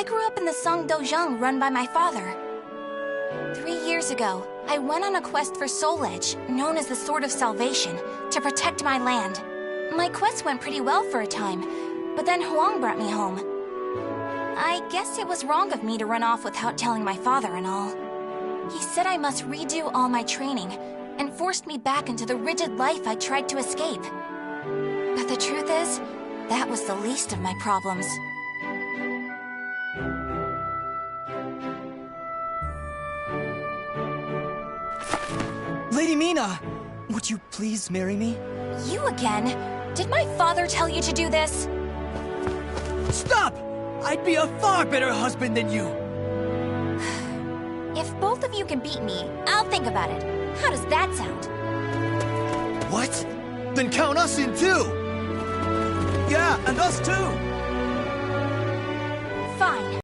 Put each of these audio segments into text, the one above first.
I grew up in the Song Dojang run by my father. 3 years ago, I went on a quest for Soul Edge, known as the Sword of Salvation, to protect my land. My quest went pretty well for a time, but then Huang brought me home. I guess it was wrong of me to run off without telling my father and all. He said I must redo all my training, and forced me back into the rigid life I tried to escape. But the truth is, that was the least of my problems. Lady Mina! Would you please marry me? You again? Did my father tell you to do this? Stop! I'd be a far better husband than you! If both of you can beat me, I'll think about it. How does that sound? What? Then count us in too! Yeah, and us too! Fine.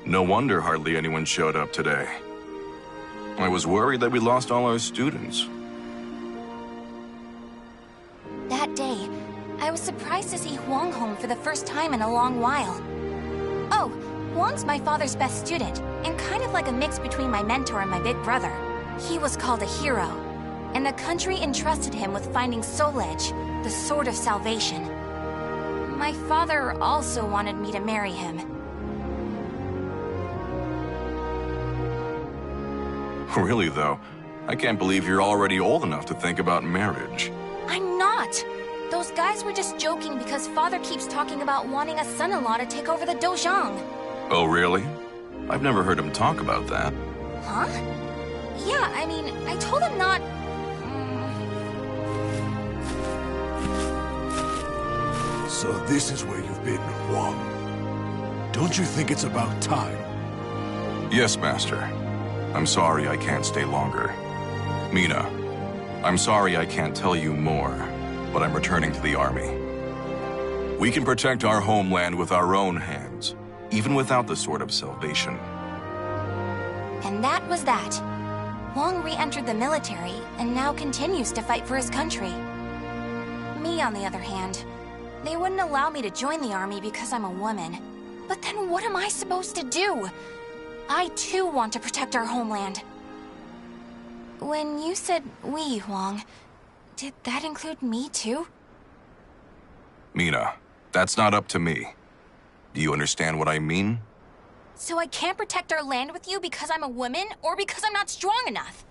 No wonder hardly anyone showed up today. I was worried that we lost all our students. That day, I was surprised to see Huang home for the first time in a long while. Oh, Huang's my father's best student, and kind of like a mix between my mentor and my big brother. He was called a hero, and the country entrusted him with finding Soul Edge, the Sword of Salvation. My father also wanted me to marry him. Really, though, I can't believe you're already old enough to think about marriage. I'm not! Those guys were just joking because father keeps talking about wanting a son-in-law to take over the Dojang. Oh, really? I've never heard him talk about that. Huh? Yeah, I mean, I told him not... So this is where you've been, Huang. Don't you think it's about time? Yes, Master. I'm sorry I can't stay longer. Mina, I'm sorry I can't tell you more, but I'm returning to the army. We can protect our homeland with our own hands, even without the Sword of Salvation. And that was that. Huang re-entered the military and now continues to fight for his country. Me, on the other hand, they wouldn't allow me to join the army because I'm a woman. But then what am I supposed to do? I too want to protect our homeland. When you said we, Huang, did that include me too? Mina, that's not up to me. Do you understand what I mean? So I can't protect our land with you because I'm a woman, or because I'm not strong enough?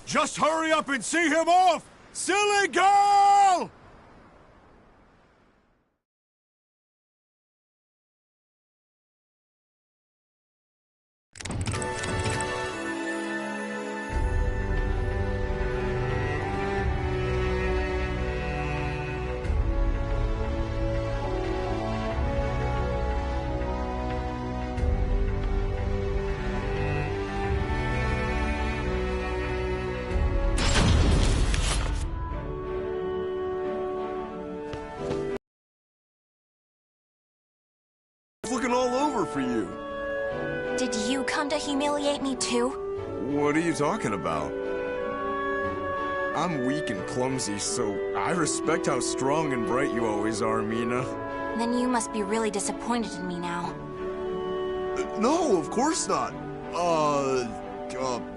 Just hurry up and see him off! Silly girl! for you. Did you come to humiliate me too? What are you talking about? I'm weak and clumsy, so I respect how strong and bright you always are, Mina. Then you must be really disappointed in me now. No, of course not.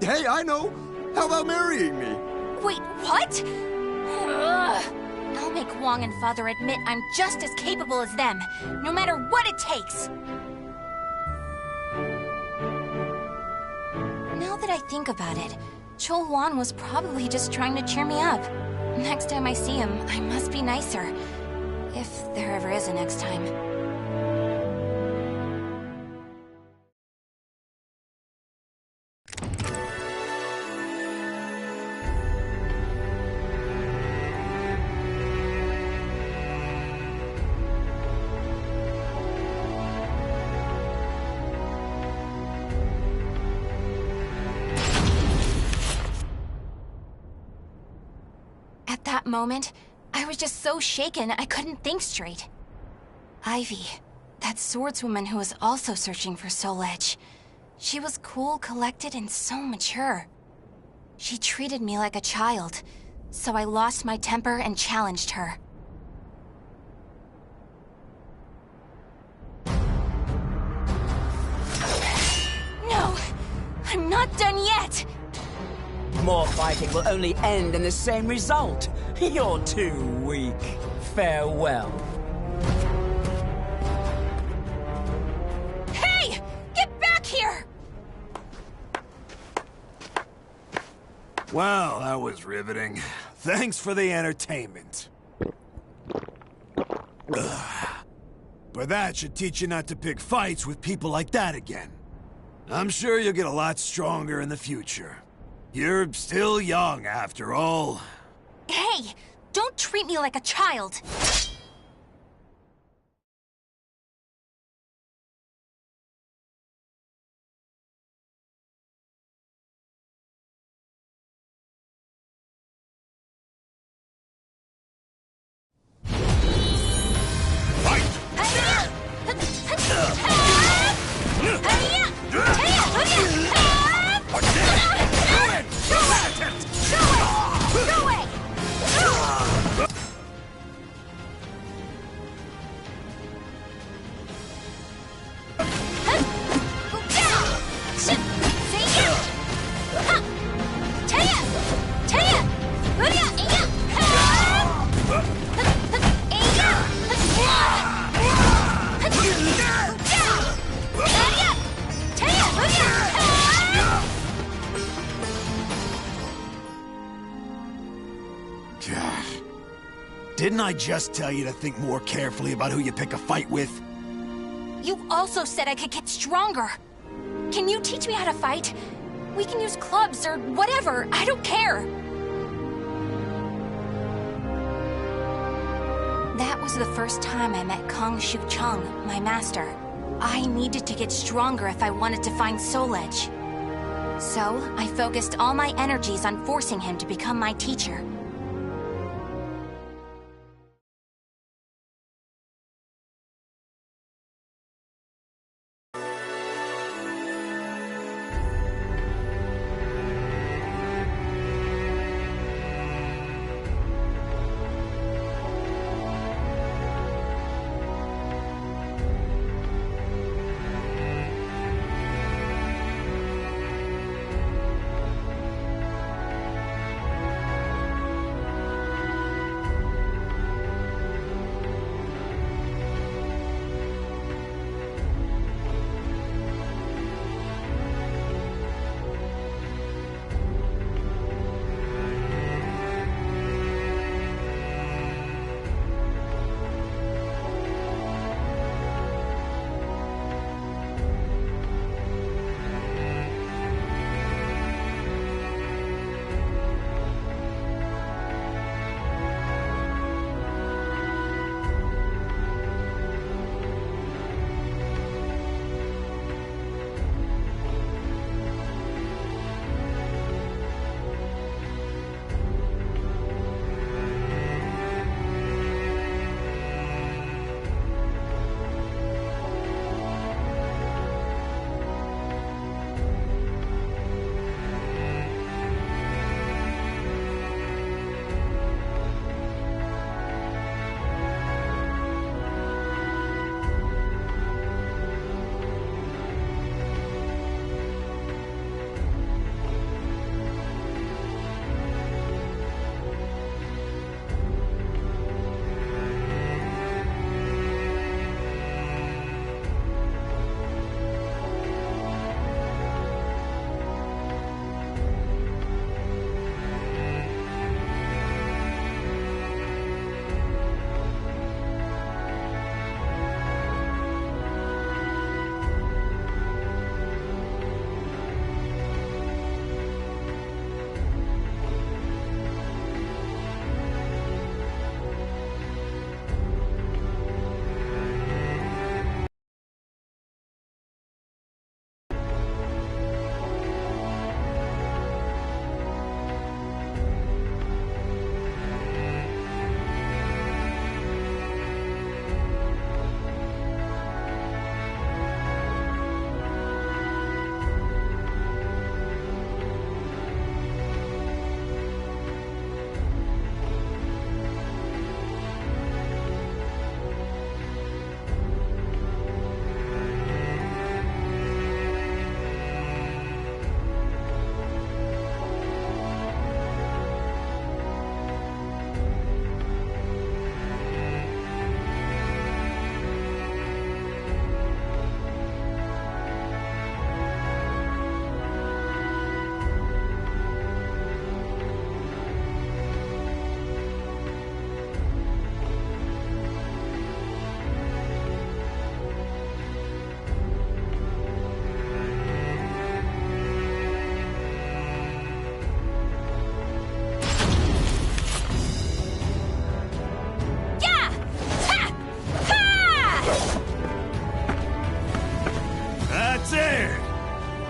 Hey, I know. How about marrying me? Wait, what? Ugh. I'll make Wong and Father admit I'm just as capable as them, no matter what it takes. Now that I think about it, Chol Wan was probably just trying to cheer me up. Next time I see him, I must be nicer. If there ever is a next time. At that moment, I was just so shaken I couldn't think straight. Ivy, that swordswoman who was also searching for Soul Edge. She was cool, collected, and so mature. She treated me like a child, so I lost my temper and challenged her. No! I'm not done yet! More fighting will only end in the same result. You're too weak. Farewell. Hey! Get back here! Wow, that was riveting. Thanks for the entertainment. Ugh. But that should teach you not to pick fights with people like that again. I'm sure you'll get a lot stronger in the future. You're still young, after all. Hey! Don't treat me like a child! Didn't I just tell you to think more carefully about who you pick a fight with? You also said I could get stronger. Can you teach me how to fight? We can use clubs or whatever. I don't care. That was the first time I met Kong Shu Chung, my master. I needed to get stronger if I wanted to find Soul Edge. So, I focused all my energies on forcing him to become my teacher.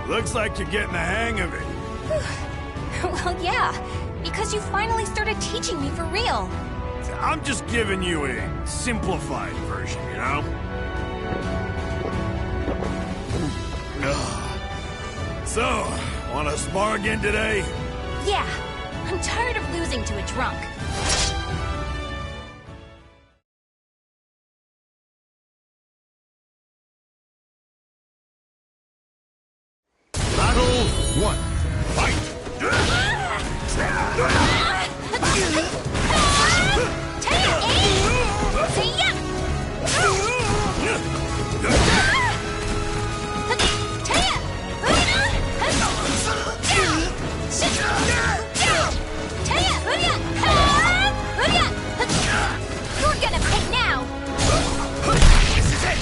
Looks like you're getting the hang of it. Well, yeah, because you finally started teaching me for real. I'm just giving you a simplified version, you know? So, wanna spar again today? Yeah, I'm tired of losing to a drunk. Battle 1. Fight! You're gonna pay now! This is it!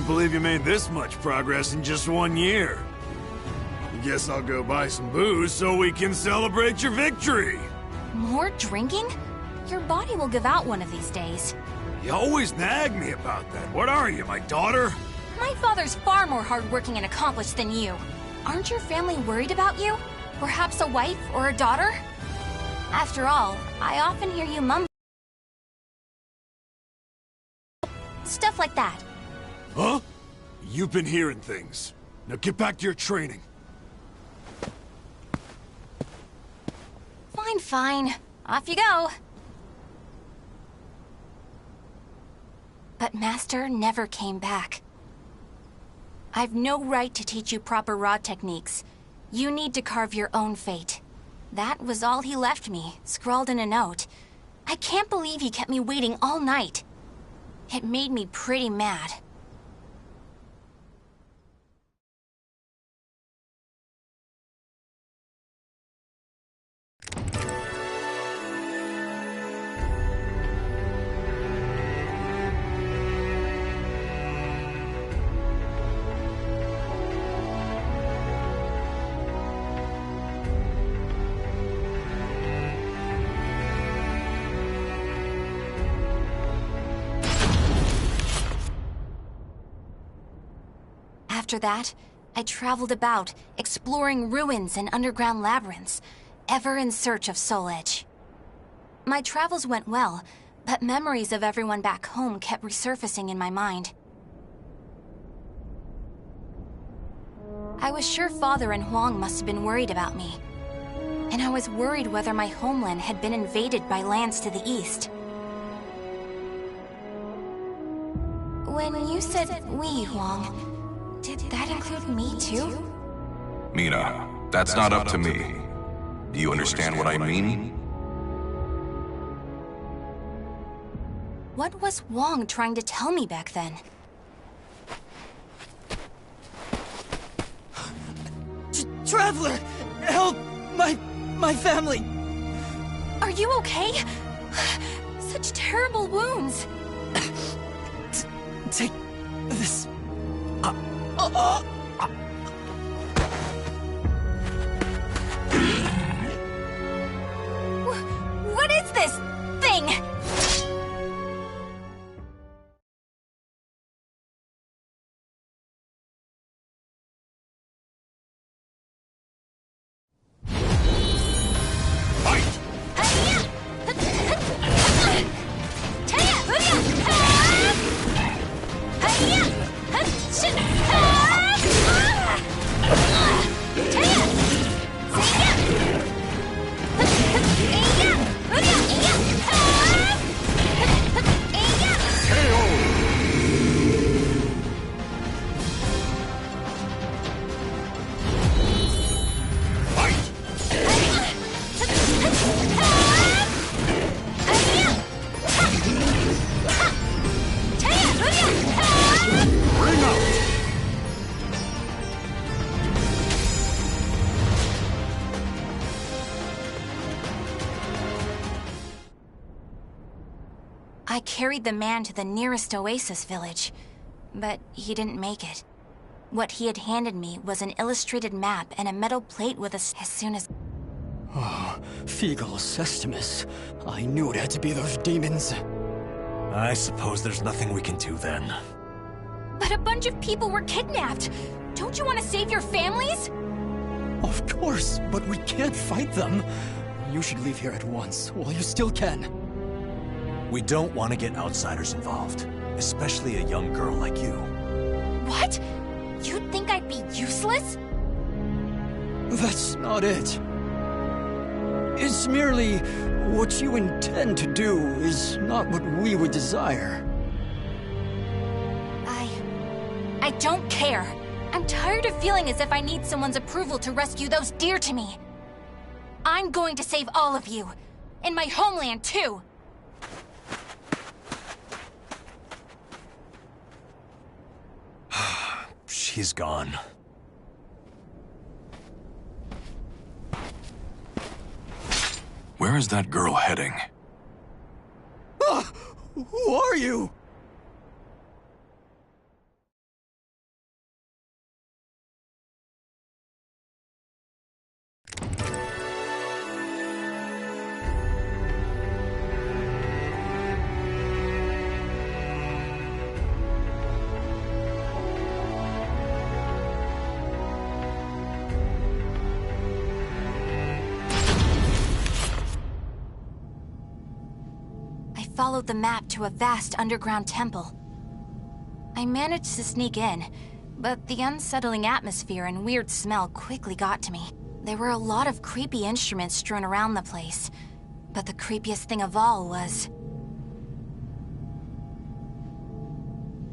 Can't believe you made this much progress in just 1 year. Guess I'll go buy some booze so we can celebrate your victory. More drinking? Your body will give out one of these days. You always nag me about that. What are you, my daughter? My father's far more hardworking and accomplished than you. Aren't your family worried about you? Perhaps a wife or a daughter? After all, I often hear you mumble stuff like that. Huh? You've been hearing things. Now get back to your training. Fine, fine. Off you go. But Master never came back. I've no right to teach you proper rod techniques. You need to carve your own fate. That was all he left me, scrawled in a note. I can't believe he kept me waiting all night. It made me pretty mad. After that, I traveled about, exploring ruins and underground labyrinths, ever in search of Soul Edge. My travels went well, but memories of everyone back home kept resurfacing in my mind. I was sure Father and Huang must have been worried about me. And I was worried whether my homeland had been invaded by lands to the east. When you said we, Huang, did that include me too? Mina, that's not up to me. Do you understand what I mean? What was Huang trying to tell me back then? Traveler! Help! My family! Are you okay? Such terrible wounds. Take this. What is this thing? I carried the man to the nearest oasis village, but he didn't make it. What he had handed me was an illustrated map and a metal plate with as soon as... Oh, Feegle Sestimus. I knew it had to be those demons. I suppose there's nothing we can do then. But a bunch of people were kidnapped! Don't you want to save your families? Of course, but we can't fight them. You should leave here at once, while you still can. We don't want to get outsiders involved, especially a young girl like you. What? You'd think I'd be useless? That's not it. It's merely what you intend to do is not what we would desire. I don't care. I'm tired of feeling as if I need someone's approval to rescue those dear to me. I'm going to save all of you. And my homeland, too. She's gone. Where is that girl heading? Who are you? followed the map to a vast underground temple. I managed to sneak in, but the unsettling atmosphere and weird smell quickly got to me. There were a lot of creepy instruments strewn around the place, but the creepiest thing of all was...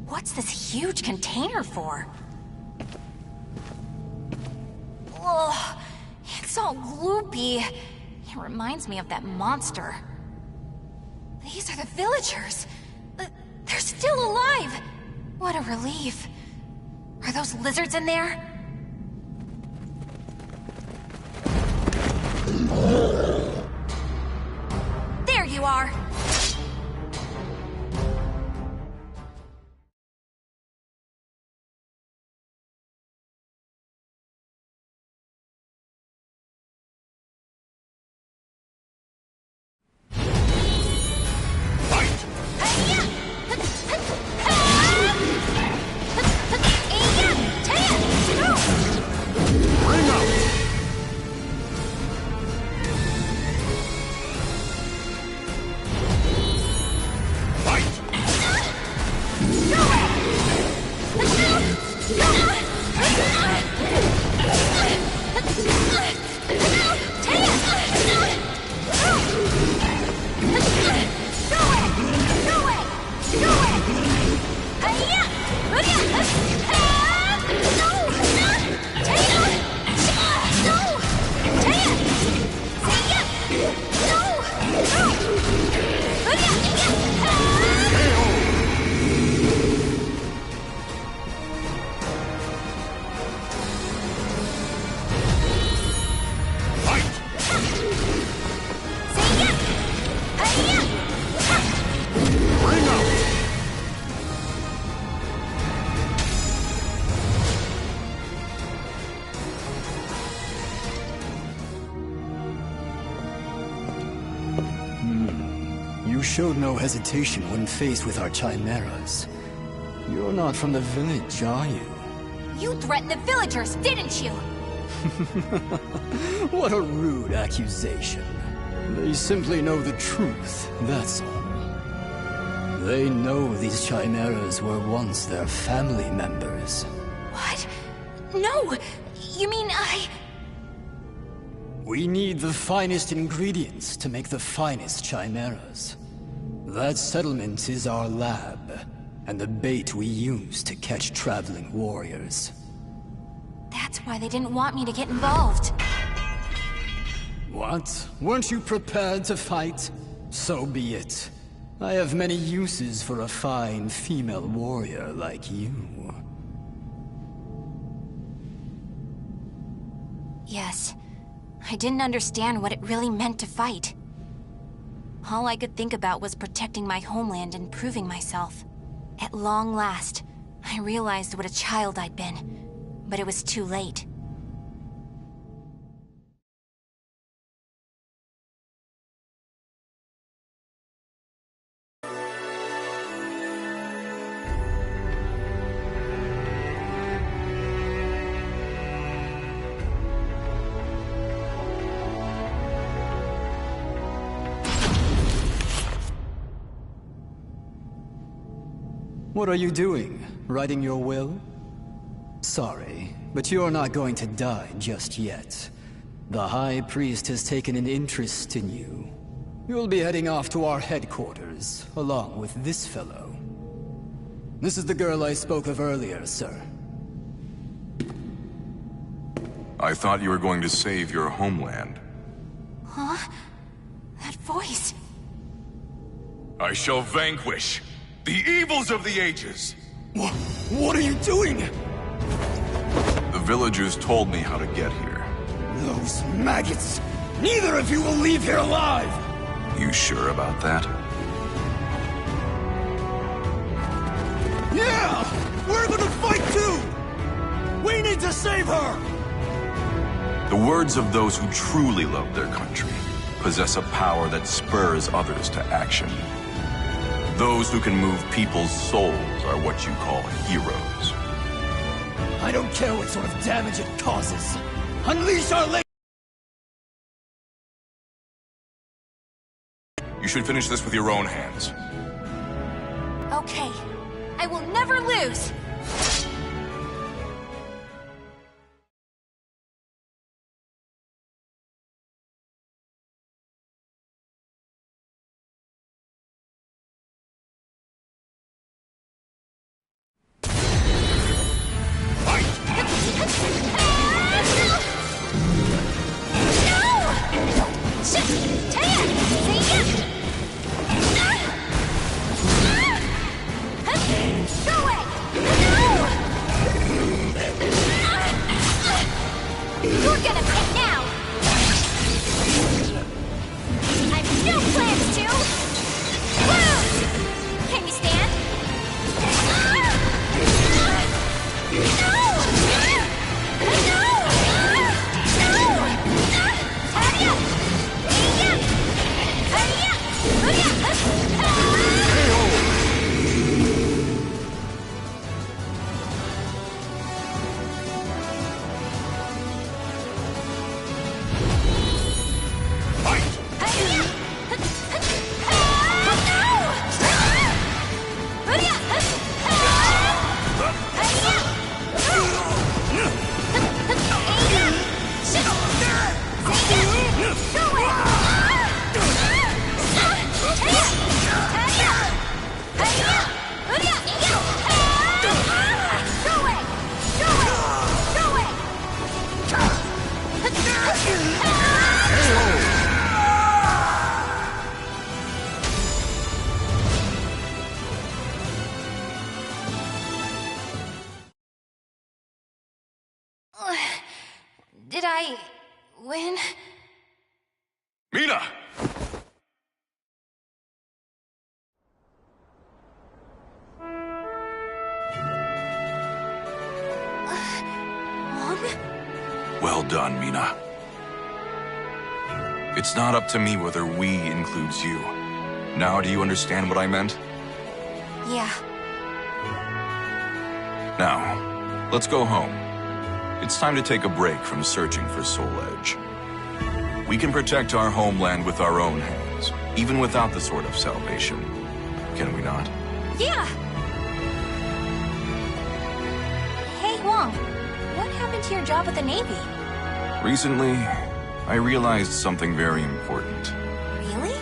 What's this huge container for? Ugh, it's all gloopy. It reminds me of that monster. These are the villagers. They're still alive. What a relief. Are those lizards in there? There you are. You showed no hesitation when faced with our chimeras. You're not from the village, are you? You threatened the villagers, didn't you? What a rude accusation. They simply know the truth, that's all. They know these chimeras were once their family members. What? No! You mean We need the finest ingredients to make the finest chimeras. That settlement is our lab, and the bait we use to catch traveling warriors. That's why they didn't want me to get involved. What? Weren't you prepared to fight? So be it. I have many uses for a fine female warrior like you. Yes. I didn't understand what it really meant to fight. All I could think about was protecting my homeland and proving myself. At long last, I realized what a child I'd been, but it was too late. What are you doing? Writing your will? Sorry, but you're not going to die just yet. The High Priest has taken an interest in you. You'll be heading off to our headquarters, along with this fellow. This is the girl I spoke of earlier, sir. I thought you were going to save your homeland. Huh? That voice... I shall vanquish the evils of the ages! What are you doing? The villagers told me how to get here. Those maggots! Neither of you will leave here alive! You sure about that? Yeah! We're gonna fight too! We need to save her! The words of those who truly love their country possess a power that spurs others to action. Those who can move people's souls are what you call heroes. I don't care what sort of damage it causes. Unleash our should finish this with your own hands. Okay. I will never lose! You're gonna pay now! I've no plans to! Lose! Can you stand? No! No! No! Hurry up! Hurry up! Hurry up! Did I win? Mina! Well done, Mina. It's not up to me whether "we" includes you. Now do you understand what I meant? Yeah. Now, let's go home. It's time to take a break from searching for Soul Edge. We can protect our homeland with our own hands, even without the Sword of Salvation. Can we not? Yeah! Hey, Wong. What happened to your job at the Navy? Recently, I realized something very important. Really?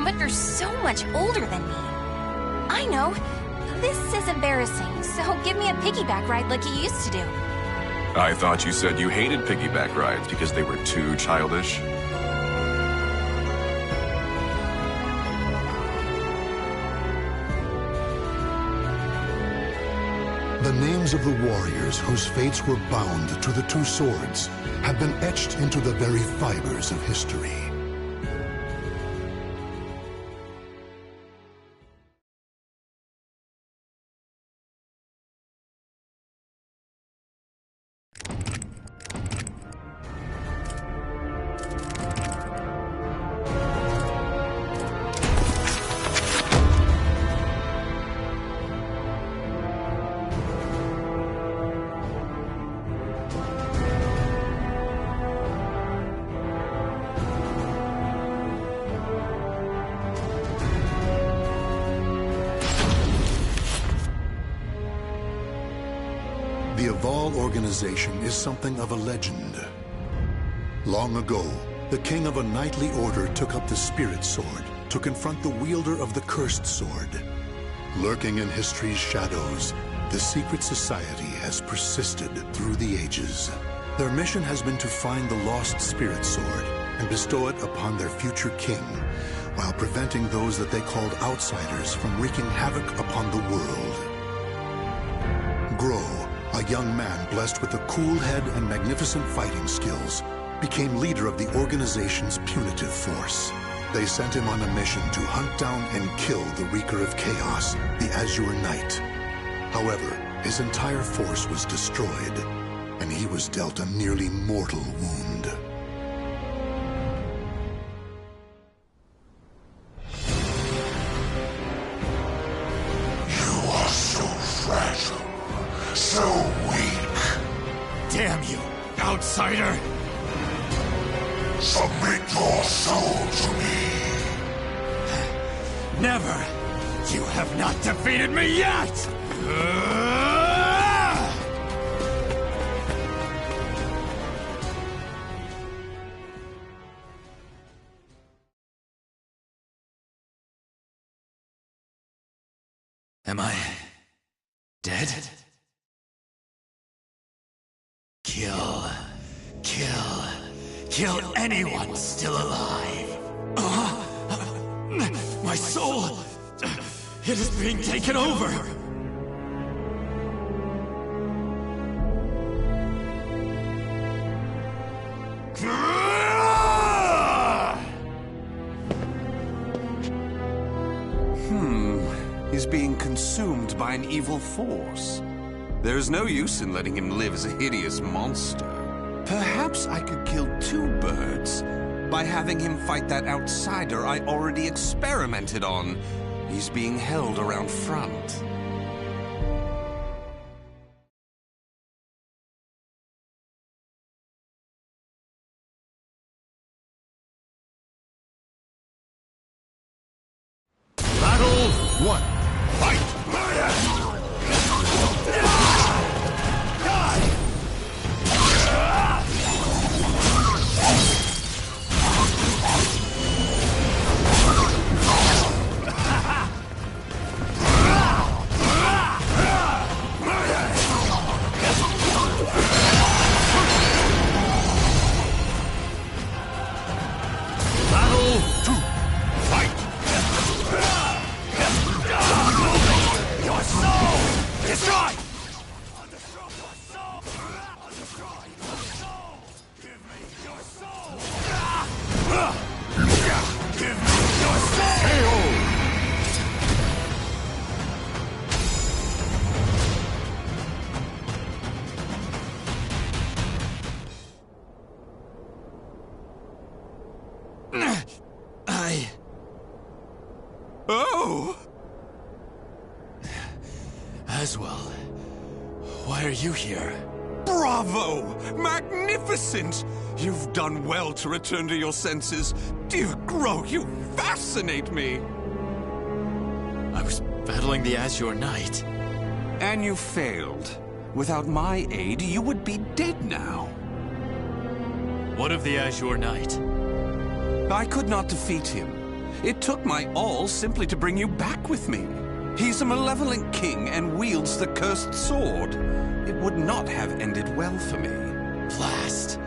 But you're so much older than me. I know. This is embarrassing, so give me a piggyback ride like you used to do. I thought you said you hated piggyback rides because they were too childish. The names of the warriors whose fates were bound to the two swords have been etched into the very fibers of history. The Aval organization is something of a legend. Long ago, the king of a knightly order took up the spirit sword to confront the wielder of the cursed sword. Lurking in history's shadows, the secret society has persisted through the ages. Their mission has been to find the lost spirit sword and bestow it upon their future king, while preventing those that they called outsiders from wreaking havoc upon the world. Grow, a young man blessed with a cool head and magnificent fighting skills, became leader of the organization's punitive force. They sent him on a mission to hunt down and kill the Wreaker of Chaos, the Azure Knight. However, his entire force was destroyed, and he was dealt a nearly mortal wound. You are so fragile, so weak. Damn you, outsider! Submit your soul to me. Never! You have not defeated me yet! Am I dead? Kill anyone still alive. My soul, it is being taken over. He's being consumed by an evil force. There is no use in letting him live as a hideous monster. Perhaps I could kill two birds by having him fight that outsider I already experimented on. He's being held around front. Battle 1. Fight! Oh! Aswell, why are you here? Bravo! Magnificent! You've done well to return to your senses. Dear Grow, you fascinate me! I was battling the Azure Knight. And you failed. Without my aid, you would be dead now. What of the Azure Knight? I could not defeat him. It took my all simply to bring you back with me. He's a malevolent king and wields the cursed sword. It would not have ended well for me. Blast.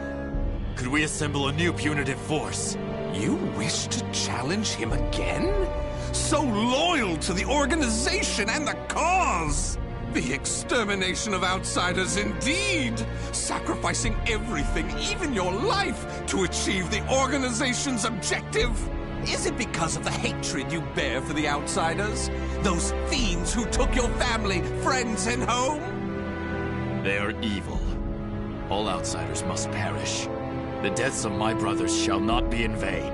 Could we assemble a new punitive force? You wish to challenge him again? So loyal to the organization and the cause! The extermination of outsiders indeed! Sacrificing everything, even your life, to achieve the organization's objective! Is it because of the hatred you bear for the outsiders? Those fiends who took your family, friends, and home? They are evil. All outsiders must perish. The deaths of my brothers shall not be in vain.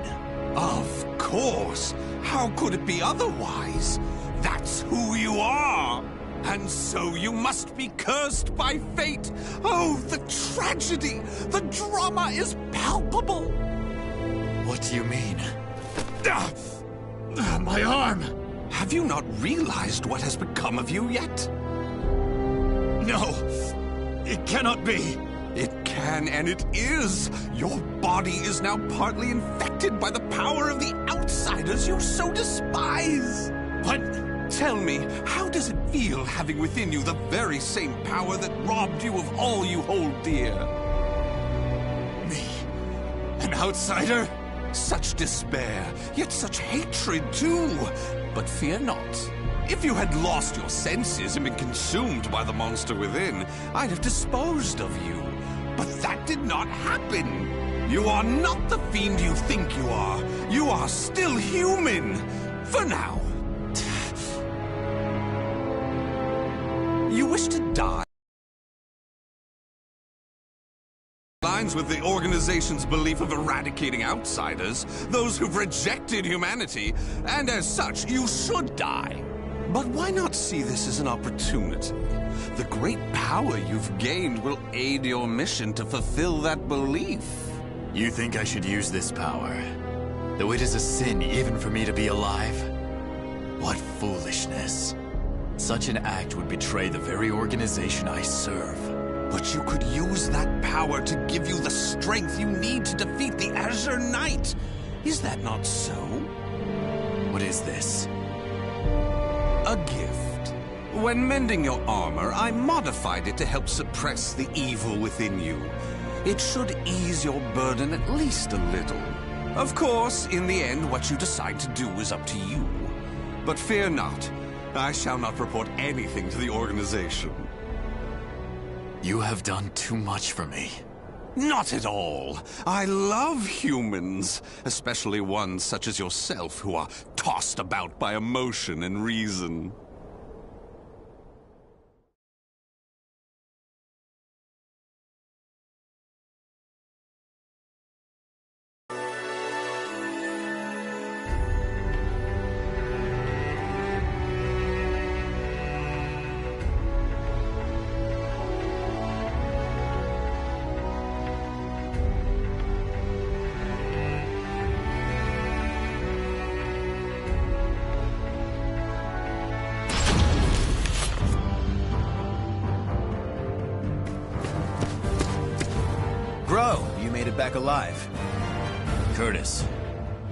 Of course! How could it be otherwise? That's who you are! And so you must be cursed by fate! Oh, the tragedy! The drama is palpable! What do you mean? My arm! Have you not realized what has become of you yet? No! It cannot be! It can, and it is! Your body is now partly infected by the power of the outsiders you so despise! What? Tell me, how does it feel having within you the very same power that robbed you of all you hold dear? Me? An outsider? Such despair, yet such hatred too! But fear not. If you had lost your senses and been consumed by the monster within, I'd have disposed of you. But that did not happen. You are not the fiend you think you are. You are still human. For now. You wish to die? Aligns with the organization's belief of eradicating outsiders, those who've rejected humanity, and as such, you should die. But why not see this as an opportunity? The great power you've gained will aid your mission to fulfill that belief. You think I should use this power? Though it is a sin even for me to be alive? What foolishness. Such an act would betray the very organization I serve. But you could use that power to give you the strength you need to defeat the Azure Knight. Is that not so? What is this? A gift. When mending your armor, I modified it to help suppress the evil within you. It should ease your burden at least a little. Of course, in the end, what you decide to do is up to you. But fear not. I shall not report anything to the organization. You have done too much for me. Not at all. I love humans, especially ones such as yourself who are tossed about by emotion and reason. Bro, you made it back alive. Curtis,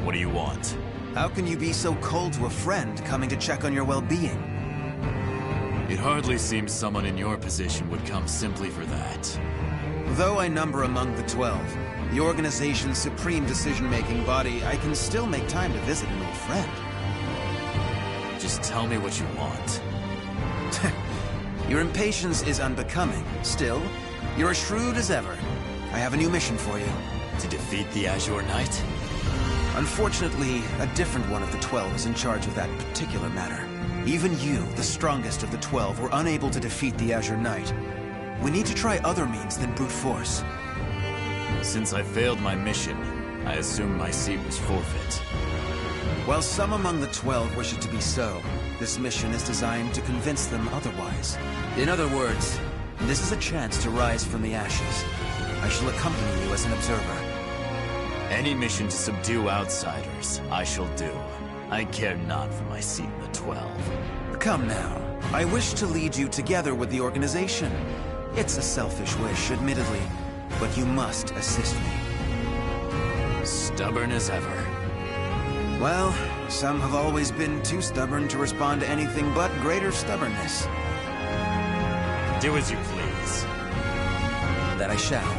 what do you want? How can you be so cold to a friend coming to check on your well-being? It hardly seems someone in your position would come simply for that. Though I number among the 12, the organization's supreme decision-making body, I can still make time to visit an old friend. Just tell me what you want. Your impatience is unbecoming. Still, you're as shrewd as ever. I have a new mission for you. To defeat the Azure Knight? Unfortunately, a different one of the 12 is in charge of that particular matter. Even you, the strongest of the 12, were unable to defeat the Azure Knight. We need to try other means than brute force. Since I failed my mission, I assume my seat was forfeit. While some among the 12 wish it to be so, this mission is designed to convince them otherwise. In other words, this is a chance to rise from the ashes. I shall accompany you as an observer. Any mission to subdue outsiders, I shall do. I care not for my seat in the 12. Come now. I wish to lead you together with the organization. It's a selfish wish, admittedly, but you must assist me. Stubborn as ever. Well, some have always been too stubborn to respond to anything but greater stubbornness. Do as you please. That I shall.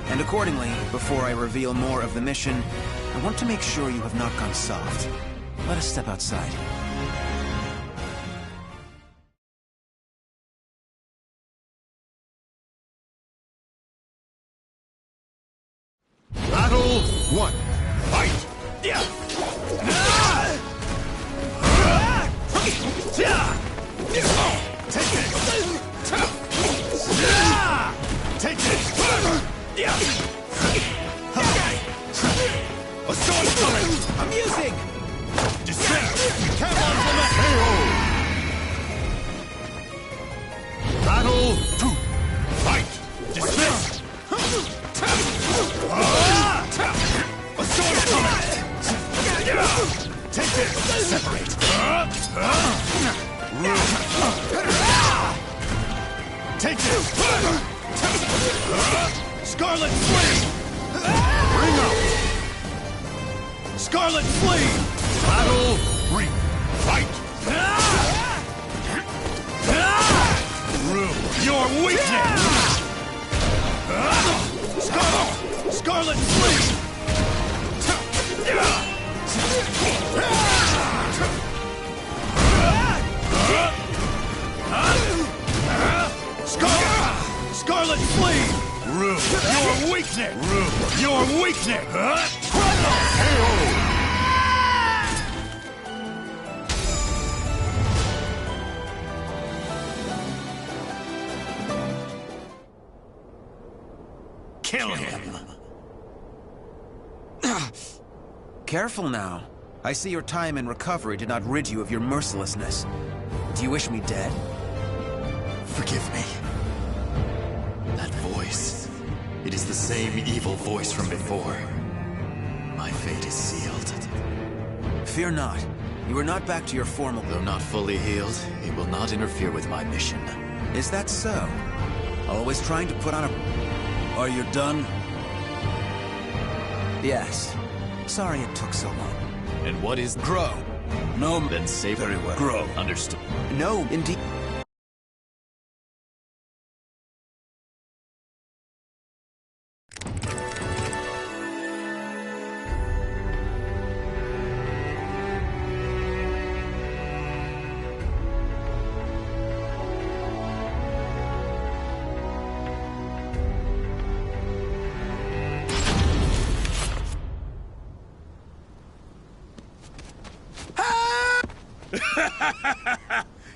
And accordingly, before I reveal more of the mission, I want to make sure you have not gone soft. Let us step outside. Battle 1. Fight! Take this! A sword's coming! I'm using! Descend! Come on from the Battle 2. Fight! Dismiss! A sword's coming! Take this! Separate! Take this! Scarlet Flame! Bring up! Scarlet Flame! Battle 3. Fight! Your weakness! Scarlet Flame! Scarlet Flame! Your weakness! Your weakness! Kill him! Careful now. I see your time in recovery did not rid you of your mercilessness. Do you wish me dead? Forgive me. That voice. It is the same evil voice from before. My fate is sealed. Fear not. You are not back to your formal... Though not fully healed, it will not interfere with my mission. Is that so? Always trying to put on a... Are you done? Yes. Sorry it took so long. And what is... Grow. No, Then say very well. Grow. Understood. No, indeed.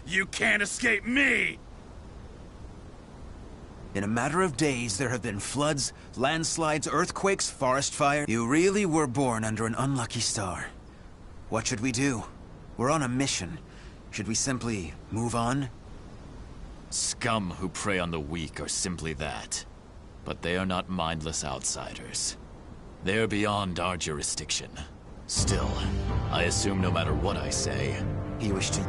You can't escape me! In a matter of days, there have been floods, landslides, earthquakes, forest fires. You really were born under an unlucky star. What should we do? We're on a mission. Should we simply move on? Scum who prey on the weak are simply that. But they are not mindless outsiders. They are beyond our jurisdiction. Still, I assume no matter what I say... He wished to...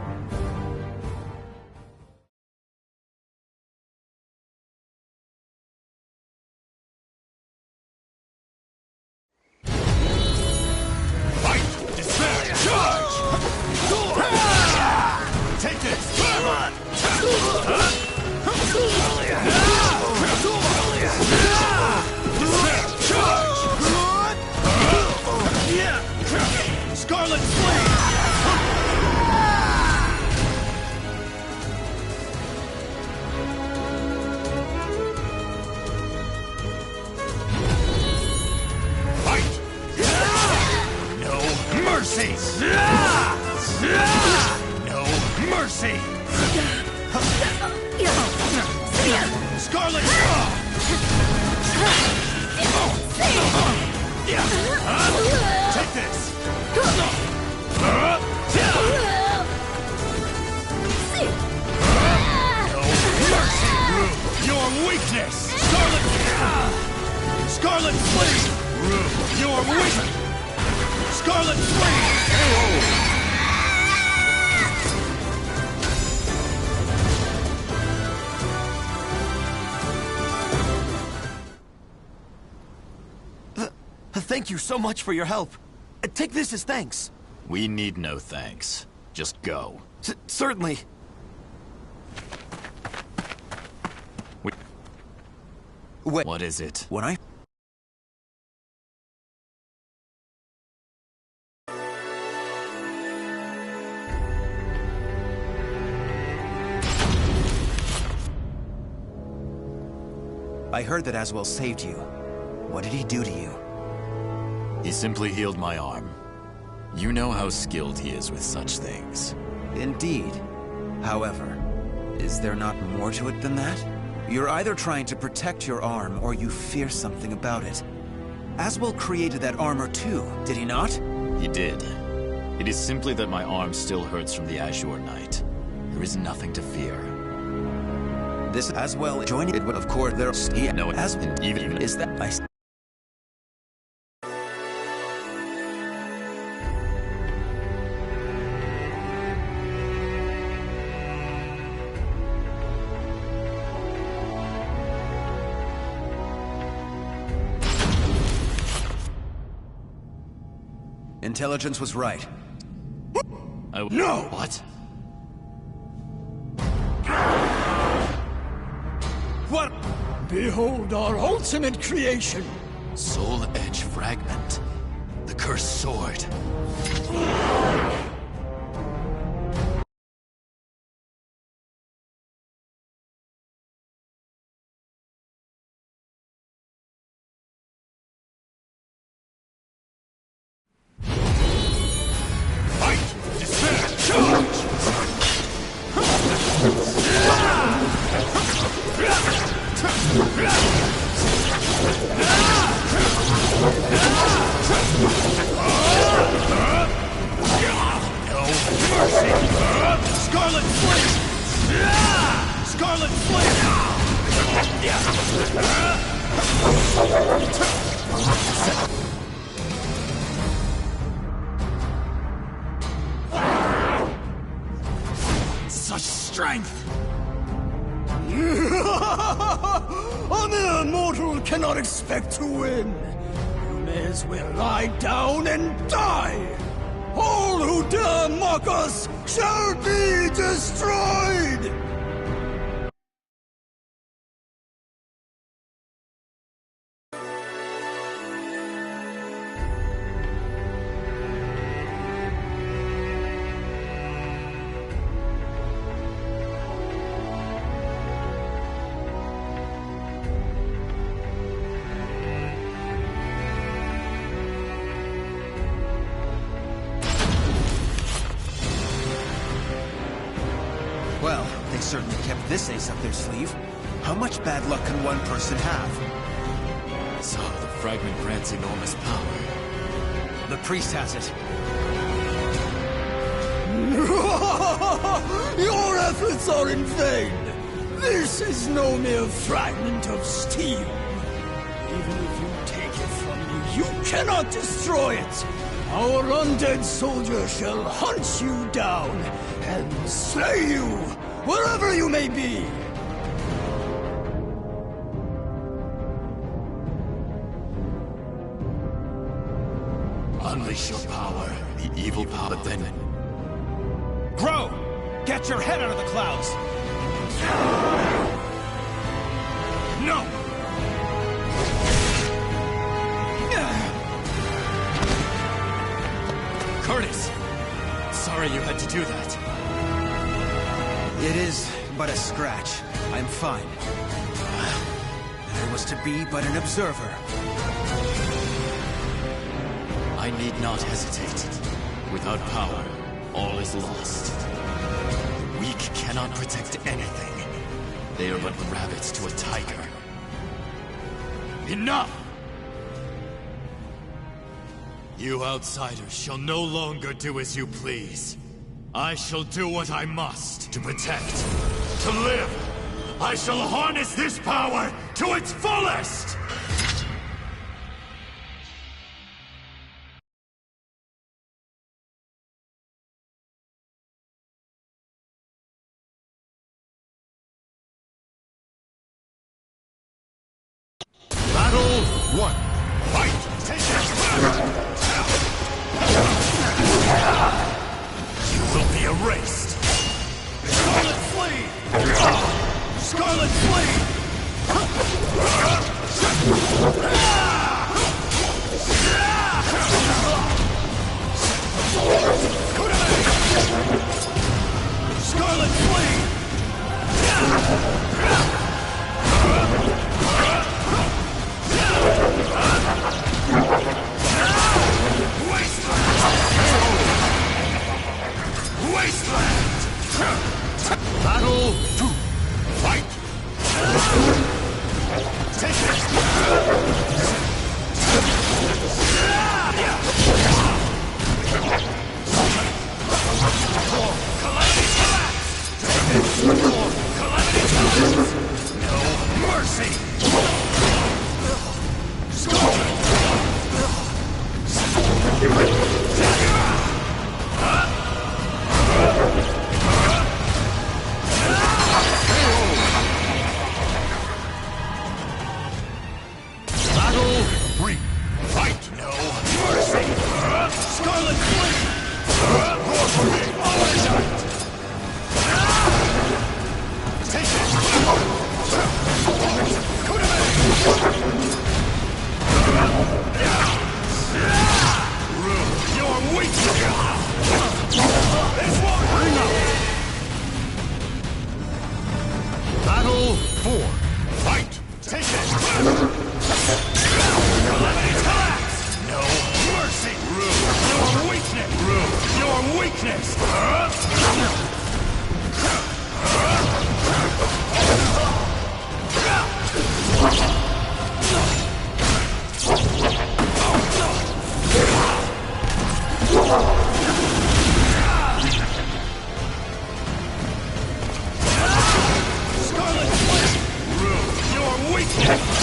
Take this! Come on! Scarlet Flame! Fight! No mercy! No mercy! Scarlet Claw! Take this! No mercy! Your weakness! Scarlet Flame! Your weakness! Scarlet Flame! Thank you so much for your help. Take this as thanks. We need no thanks. Just go. Certainly. Wait. What is it? When I... I heard that Aswell saved you. What did he do to you? He simply healed my arm. You know how skilled he is with such things. Indeed. However, is there not more to it than that? You're either trying to protect your arm, or you fear something about it. Aswell created that armor too, did he not? He did. It is simply that my arm still hurts from the Azure Knight. There is nothing to fear. This Aswell joined it, of course, there's... No, as even is that... Intelligence was right. No! What? What? Behold our ultimate creation! Soul Edge Fragment. The cursed sword. not expect to win. You may as well lie down and die. All who dare mock us shall be destroyed! Well, they certainly kept this ace up their sleeve. How much bad luck can one person have? So, the fragment grants enormous power. The priest has it. Your efforts are in vain! This is no mere fragment of steel. Even if you take it from me, you cannot destroy it! Our undead soldier shall hunt you down and slay you, wherever you may be! Unleash your power, the evil power, but then... Grow! Get your head out of the clouds! No! Curtis! Sorry you had to do that. It is but a scratch. I'm fine. I was to be but an observer. I need not hesitate. Without power, all is lost. The weak cannot protect anything. They are but rabbits to a tiger. Enough! You outsiders shall no longer do as you please. I shall do what I must to protect, to live. I shall harness this power to its fullest! Battle 1. Fight! You will be erased! Scarlet Flame! Scarlet Flame! Scarlet Flame! Wasteland! Battle 2. Fight! Take it! Calamity collapse! Calamity collapse! No mercy! Battle 3. Fight! No mercy! Scarlet Flame! Roar for me! Take it! You're weak! This won't bring up! Battle 4. Fight! Take it! Calamity collapse! No mercy! Your weakness! Your weakness! Scarlet Flame! Your weakness!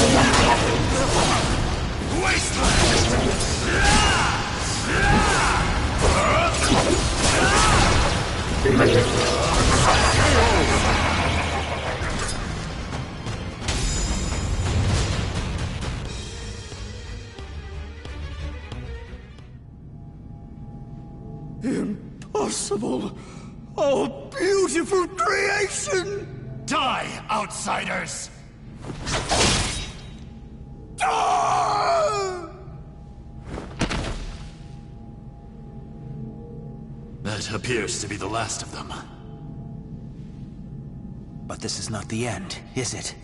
Impossible! Oh, beautiful creation! Die, outsiders! Ah! That appears to be the last of them. But this is not the end, is it?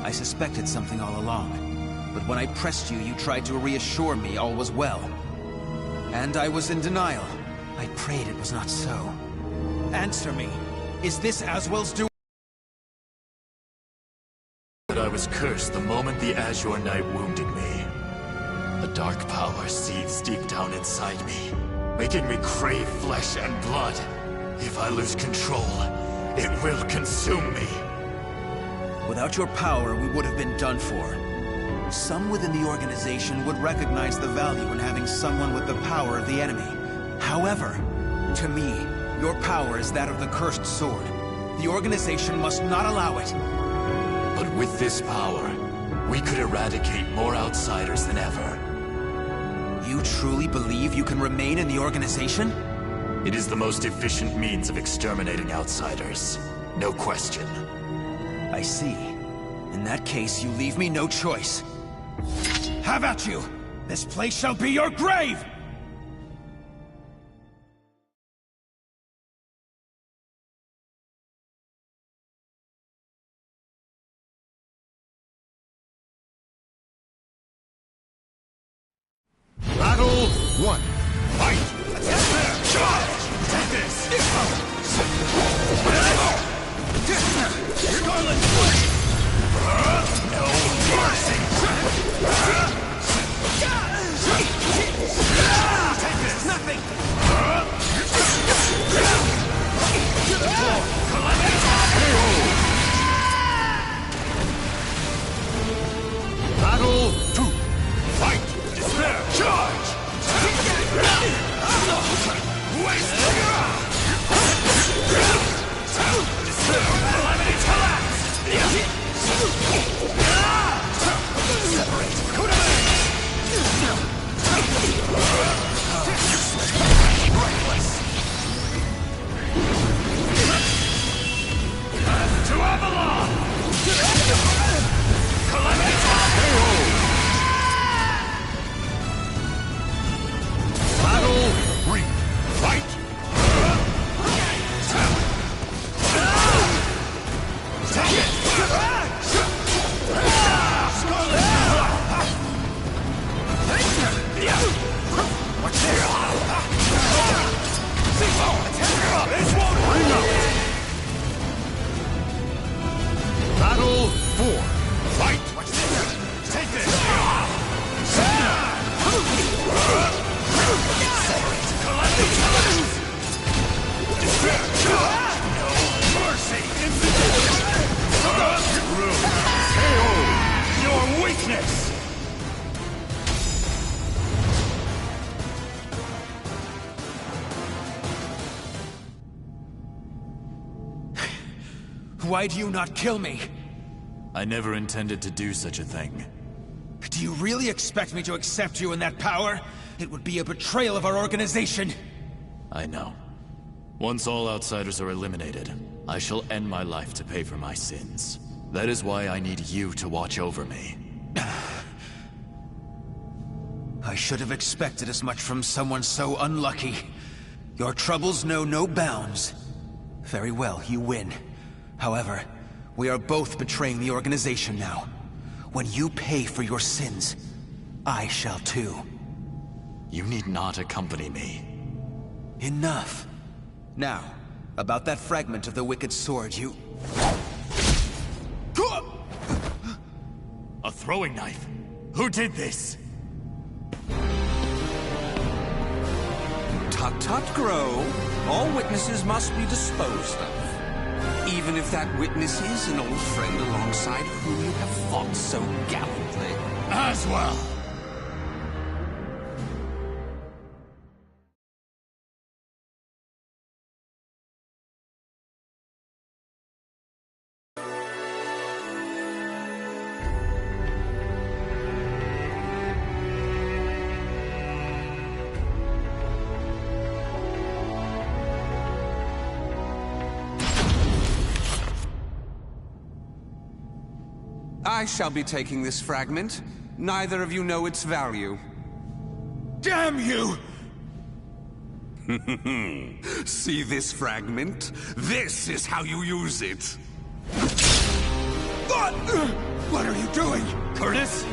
I suspected something all along, but when I pressed you, you tried to reassure me all was well. And I was in denial. I prayed it was not so. Answer me. Is this Aswell's doing? That I was cursed the moment the Azure Knight wounded me. A dark power seethes deep down inside me, making me crave flesh and blood. If I lose control, it will consume me. Without your power, we would have been done for. Some within the organization would recognize the value in having someone with the power of the enemy. However, to me, your power is that of the cursed sword. The organization must not allow it. But with this power, we could eradicate more outsiders than ever. You truly believe you can remain in the organization? It is the most efficient means of exterminating outsiders. No question. I see. In that case, you leave me no choice. Have at you! This place shall be your grave! Battle 1. Fight! Charge! Take this! Scarlet Flame! No mercy! Take this! Nothing! Battle 2. Fight! Despair! Charge! Waste! Calamity collapse! Separate! Reckless! To Avalon! Calamity Battle 3. Fight! Take it! What's this? This won't bring up! Battle 4. Fight! What's this? Take this! No mercy! Your weakness! Why do you not kill me? I never intended to do such a thing. Do you really expect me to accept you in that power? It would be a betrayal of our organization. I know. Once all outsiders are eliminated, I shall end my life to pay for my sins. That is why I need you to watch over me. I should have expected as much from someone so unlucky. Your troubles know no bounds. Very well, you win. However, we are both betraying the organization now. When you pay for your sins, I shall too. You need not accompany me. Enough. Now, about that fragment of the Wicked Sword, you... A throwing knife? Who did this? Tut tut, Grow. all witnesses must be disposed of. Even if that witness is an old friend alongside whom you have fought so gallantly. As well. I shall be taking this fragment. Neither of you know its value. Damn you! See this fragment? This is how you use it. What are you doing, Curtis?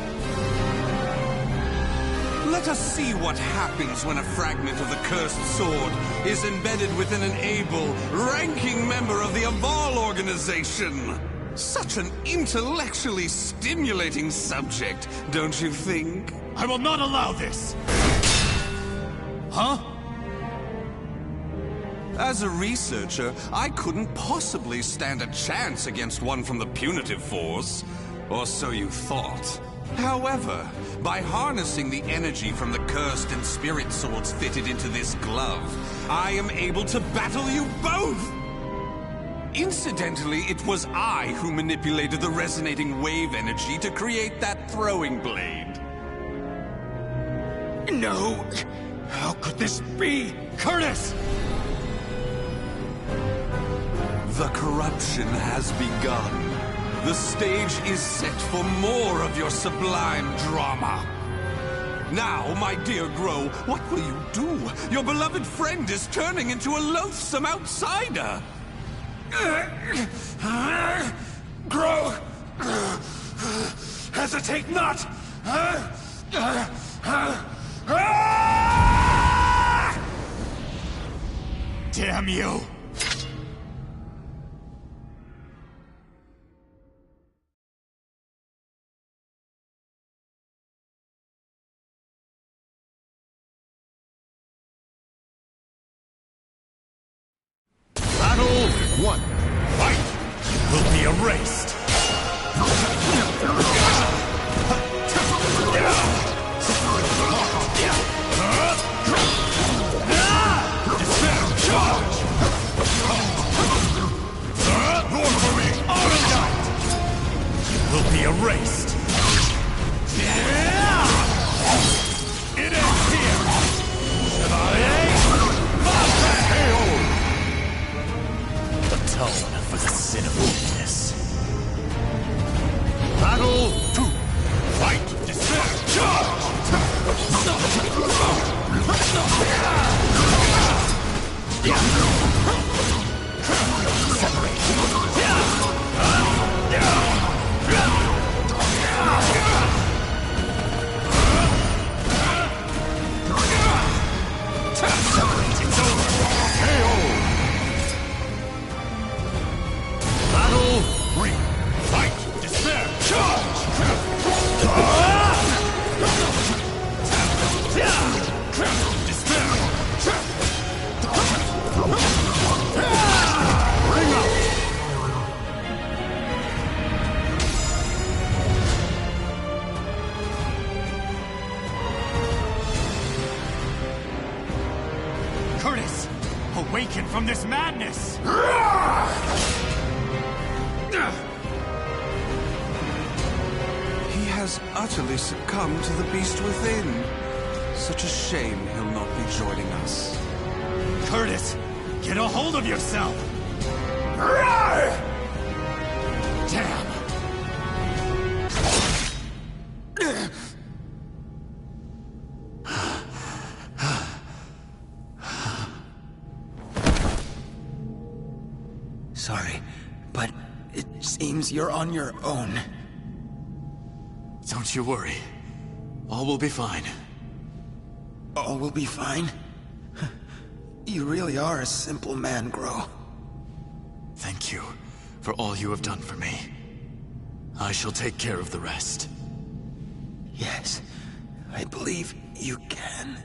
Let us see what happens when a fragment of the cursed sword is embedded within an able, ranking member of the Aval organization. Such an intellectually stimulating subject, don't you think? I will not allow this! Huh? As a researcher, I couldn't possibly stand a chance against one from the punitive force. Or so you thought. However, by harnessing the energy from the cursed and spirit swords fitted into this glove, I am able to battle you both! Incidentally, it was I who manipulated the resonating wave energy to create that throwing blade. No! How could this be? Curtis! The corruption has begun. The stage is set for more of your sublime drama. Now, my dear Grow, what will you do? Your beloved friend is turning into a loathsome outsider. Grow! Hesitate not! Damn you! Battle 1. Fight! Will be erased! Despair! Charge! Roar for me! Aurendite! Will be erased! It ends here! Chevalier! Atone for the sin of weakness. Battle 2. Fight! Despair! Charge! Separate! It's over! KO! Battle 3. Fight! Despair! Charge! Despair! Ring out! Curtis! Awaken from this madness! He has utterly succumbed to the beast within. Such a shame he'll not be joining us. Curtis! Get a hold of yourself! Damn! Sorry, but it seems you're on your own. Don't you worry. All will be fine. All will be fine? You really are a simple man, Grow. Thank you for all you have done for me. I shall take care of the rest. Yes, I believe you can.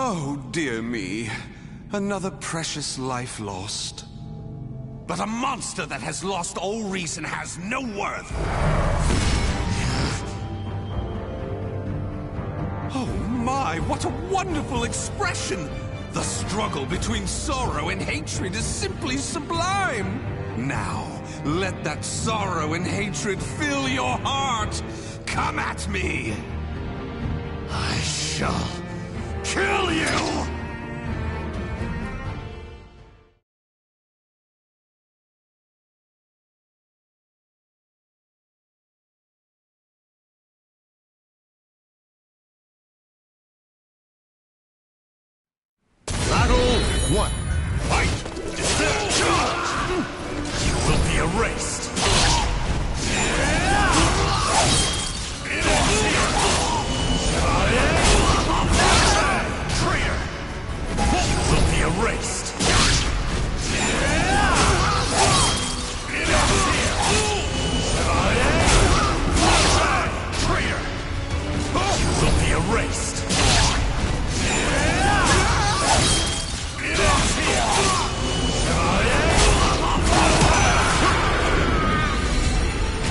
Oh, dear me. Another precious life lost. But a monster that has lost all reason has no worth. Oh my, what a wonderful expression! The struggle between sorrow and hatred is simply sublime. Now, let that sorrow and hatred fill your heart. Come at me! I shall kill you! Battle 1. Fight! You will be erased! Traitor! You will be erased! Traitor! You will be erased!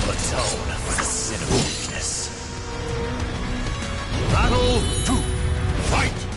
Fatal.